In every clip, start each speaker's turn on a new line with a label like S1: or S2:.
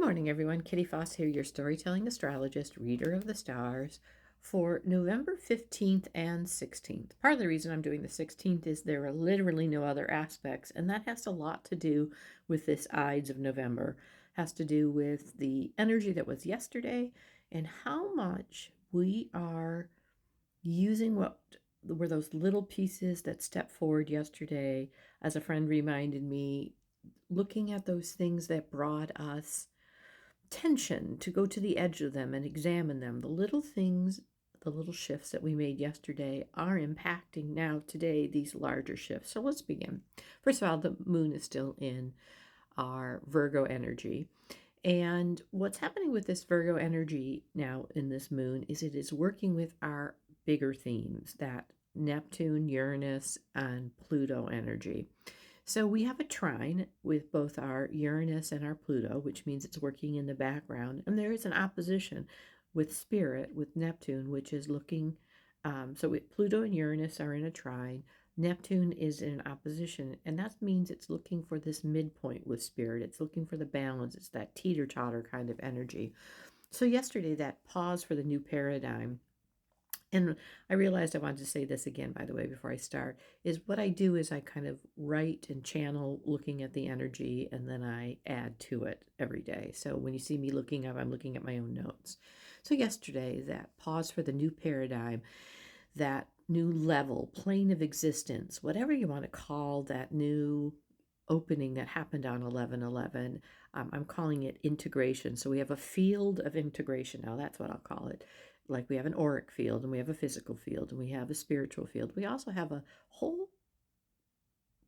S1: morning, everyone. Kitty Foss here, your storytelling astrologist, reader of the stars for November 15th and 16th. Part of the reason I'm doing the 16th is there are literally no other aspects, and that has a lot to do with this Ides of November. Has to do with the energy that was yesterday and how much we are using what were those little pieces that stepped forward yesterday. As a friend reminded me, looking at those things that brought us tension, to go to the edge of them and examine them. The little things, the little shifts that we made yesterday are impacting now today these larger shifts. So let's begin. First of all, the moon is still in our Virgo energy. And what's happening with this Virgo energy now in this moon is it is working with our bigger themes, that Neptune, Uranus, and Pluto energy. So we have a trine with both our Uranus and our Pluto, which means it's working in the background. And there is an opposition with Spirit, with Neptune, which is looking, Pluto and Uranus are in a trine. Neptune is in opposition, and that means it's looking for this midpoint with Spirit. It's looking for the balance. It's that teeter-totter kind of energy. So yesterday, that pause for the new paradigm, and I realized I wanted to say this again, by the way, before I start, is what I do is I kind of write and channel looking at the energy, and then I add to it every day. So when you see me looking up, I'm looking at my own notes. So yesterday, that pause for the new paradigm, that new level, plane of existence, whatever you want to call that new opening that happened on 11/11, I'm calling it integration. So we have a field of integration now. That's what I'll call it. Like we have an auric field, and we have a physical field, and we have a spiritual field. We also have a whole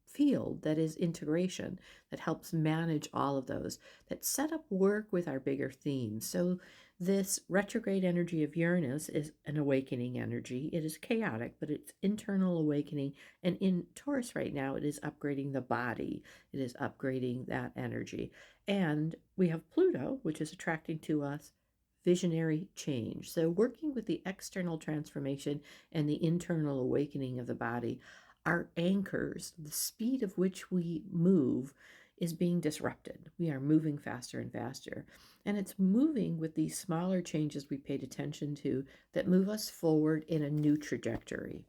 S1: field that is integration, that helps manage all of those, that set up work with our bigger themes. So this retrograde energy of Uranus is an awakening energy. It is chaotic, but it's internal awakening. And in Taurus right now, it is upgrading the body. It is upgrading that energy. And we have Pluto, which is attracting to us visionary change. So working with the external transformation and the internal awakening of the body, our anchors, the speed of which we move, is being disrupted. We are moving faster and faster. And it's moving with these smaller changes we paid attention to that move us forward in a new trajectory.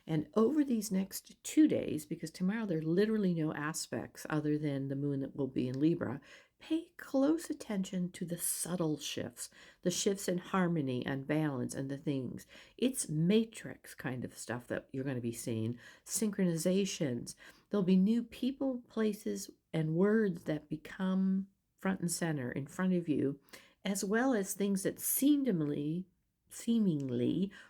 S1: And over these next 2 days, because tomorrow there are literally no aspects other than the moon that will be in Libra, pay close attention to the subtle shifts, the shifts in harmony and balance and the things. It's matrix kind of stuff that you're going to be seeing, synchronizations. There'll be new people, places, and words that become front and center in front of you, as well as things that seemingly,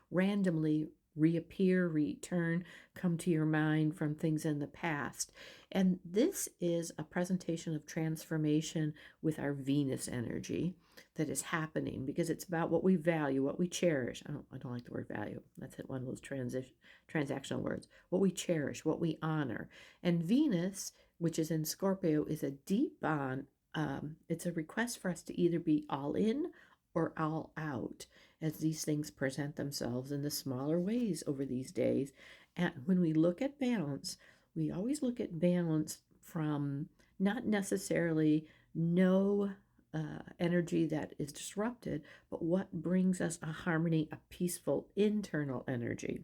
S1: randomly reappear, return, come to your mind from things in the past. And this is a presentation of transformation with our Venus energy that is happening, because it's about what we value, what we cherish. I don't like the word value. That's one of those transactional words. What we cherish, what we honor. And Venus, which is in Scorpio, is a deep bond. It's a request for us to either be all in or all out as these things present themselves in the smaller ways over these days. And when we look at balance, we always look at balance from not necessarily no energy that is disrupted, but what brings us a harmony, a peaceful internal energy.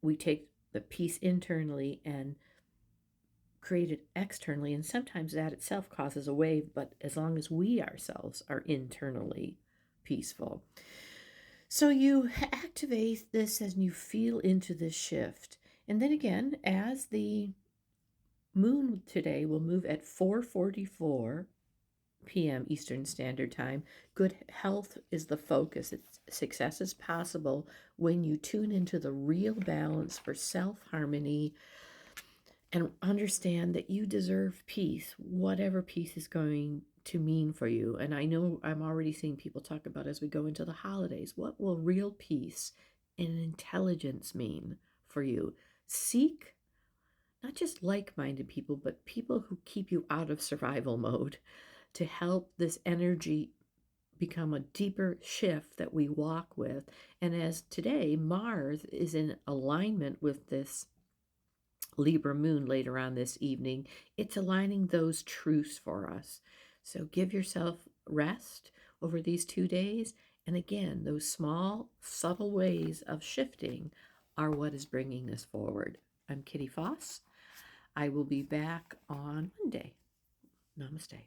S1: We take the peace internally and create it externally, and sometimes that itself causes a wave, but as long as we ourselves are internally peaceful. So you activate this as you feel into this shift. And then again, as the moon today will move at 4:44 p.m. Eastern Standard Time, good health is the focus. Success is possible when you tune into the real balance for self-harmony and understand that you deserve peace, whatever peace is going to mean for you. And I know I'm already seeing people talk about, as we go into the holidays, what will real peace and intelligence mean for you? Seek not just like-minded people, but people who keep you out of survival mode, to help this energy become a deeper shift that we walk with. And as today, Mars is in alignment with this Libra moon later on this evening, it's aligning those truths for us. So give yourself rest over these 2 days. And again, those small, subtle ways of shifting are what is bringing this forward. I'm Kitty Foss. I will be back on Monday. Namaste.